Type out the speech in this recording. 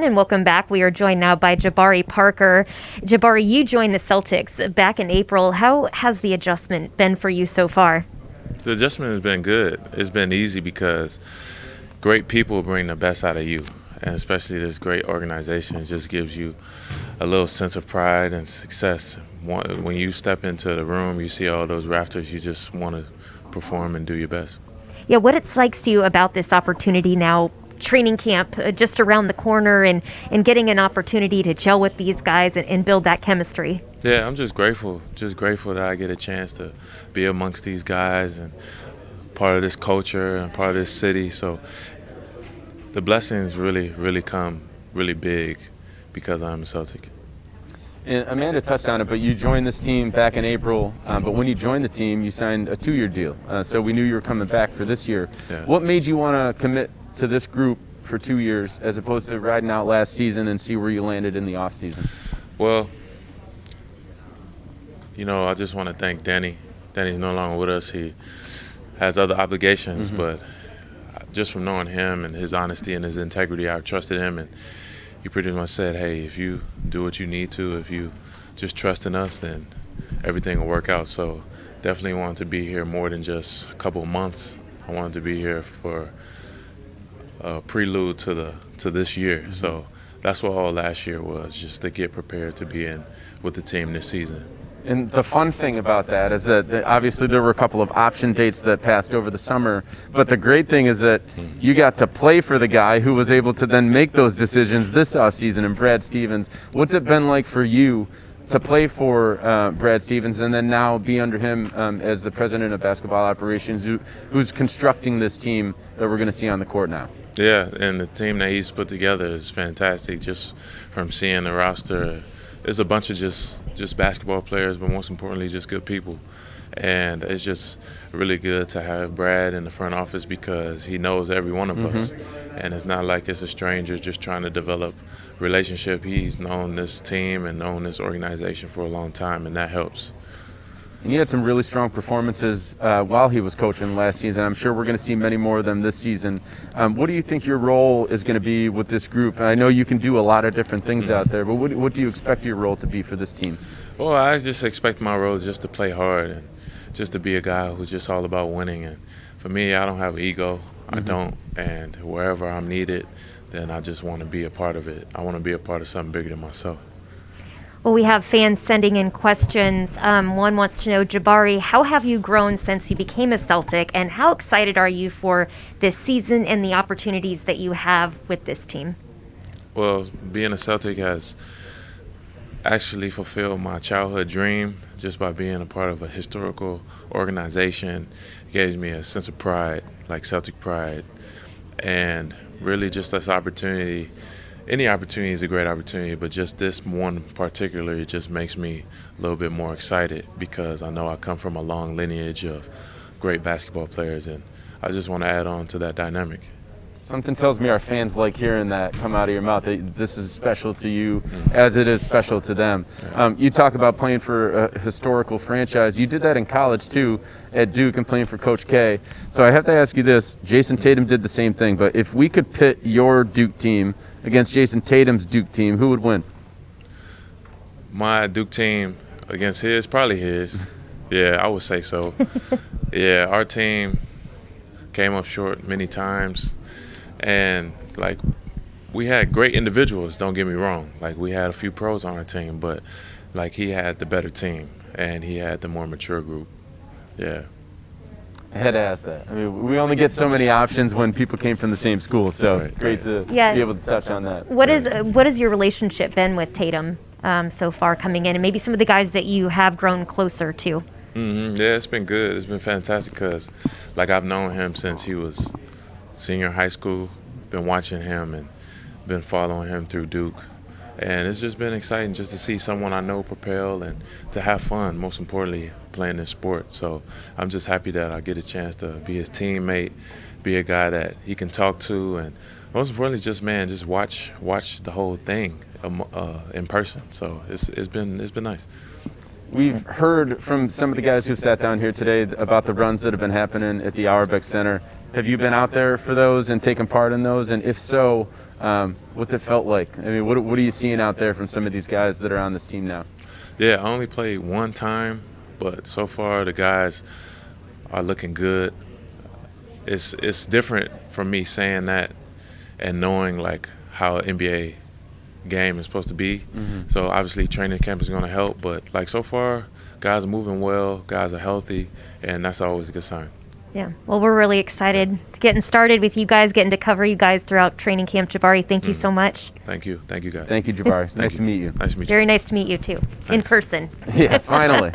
And welcome back. We are joined now by Jabari Parker. Jabari, you joined the Celtics back in April. How has the adjustment been for you so far? The adjustment has been good. It's been easy because great people bring the best out of you, and especially this great organization. It just gives you a little sense of pride and success. When you step into the room, you see all those rafters, you just want to perform and do your best. Yeah, what excites you about this opportunity now? Training camp just around the corner and getting an opportunity to gel with these guys and build that chemistry. Yeah, I'm just grateful that I get a chance to be amongst these guys and part of this culture and part of this city. So the blessings really come really big because I'm a Celtic. And Amanda touched on it, but you joined this team back in April. But when you joined the team, you signed a 2-year deal. So we knew you were coming back for this year. Yeah. What made you want to commit to this group for 2 years as opposed to riding out last season and see where you landed in the offseason? Well, I just want to thank Danny. Danny's no longer with us. He has other obligations, but just from knowing him and his honesty and his integrity, I trusted him, and he pretty much said, hey, if you do what you need to, if you just trust in us, then everything will work out. So definitely wanted to be here more than just a couple of months. I wanted to be here for a prelude to this year. So that's what all last year was, just to get prepared to be in with the team this season. And the fun thing about that is that obviously there were a couple of option dates that passed over the summer, but the great thing is that you got to play for the guy who was able to then make those decisions this offseason, and Brad Stevens. What's it been like for you to play for Brad Stevens and then now be under him as the president of basketball operations who's constructing this team that we're going to see on the court now? Yeah, and the team that he's put together is fantastic. Just from seeing the roster, it's a bunch of just basketball players, but most importantly, just good people. And it's just really good to have Brad in the front office because he knows every one of us. And it's not like it's a stranger just trying to develop relationship. He's known this team and known this organization for a long time, and that helps. And he had some really strong performances while he was coaching last season. I'm sure we're going to see many more of them this season. What do you think your role is going to be with this group? I know you can do a lot of different things out there, but what do you expect your role to be for this team? Well, I just expect my role just to play hard and just to be a guy who's just all about winning. And for me, I don't have an ego. I don't. And wherever I'm needed, then I just want to be a part of it. I want to be a part of something bigger than myself. Well, we have fans sending in questions. One wants to know, Jabari, how have you grown since you became a Celtic, and how excited are you for this season and the opportunities that you have with this team? Well, being a Celtic has actually fulfilled my childhood dream just by being a part of a historical organization. It gave me a sense of pride, like Celtic pride, and really just this opportunity. Any opportunity is a great opportunity, but just this one particularly just makes me a little bit more excited because I know I come from a long lineage of great basketball players, and I just want to add on to that dynamic. Something tells me our fans like hearing that come out of your mouth, that this is special to you as it is special to them. You talk about playing for a historical franchise. You did that in college, too, at Duke and playing for Coach K. So I have to ask you this. Jason Tatum did the same thing, but if we could pit your Duke team against Jason Tatum's Duke team, who would win? My Duke team against his, probably his. Yeah, I would say so. Yeah, our team came up short many times. And, we had great individuals, don't get me wrong. We had a few pros on our team, but, he had the better team, and he had the more mature group. Yeah. I had to ask that. I mean, we only get so many options when people came from the same school, so great to be able to touch on that. What has your relationship been with Tatum so far coming in, and maybe some of the guys that you have grown closer to? Yeah, it's been good. It's been fantastic because, I've known him since he was senior high school, been watching him and been following him through Duke. And it's just been exciting just to see someone I know propel and to have fun, most importantly, playing this sport. So I'm just happy that I get a chance to be his teammate, be a guy that he can talk to, and most importantly, just watch the whole thing in person. So it's been nice. We've heard from some of the guys who've sat down here today about the runs that have been happening at the Auerbach Center. Have you been out there for those and taken part in those? And if so, What's it felt like? I mean, what are you seeing out there from some of these guys that are on this team now? Yeah, I only played one time, but so far the guys are looking good. It's different from me saying that and knowing like how an NBA game is supposed to be. So obviously training camp is going to help, but like so far guys are moving well, guys are healthy, and that's always a good sign. Yeah. Well, we're really excited to getting started with you guys, getting to cover you guys throughout training camp. Jabari, thank you so much. Thank you guys. Thank you, Jabari. Nice to meet you. Nice to meet you. Very nice to meet you too, in Thanks. person. Yeah, finally.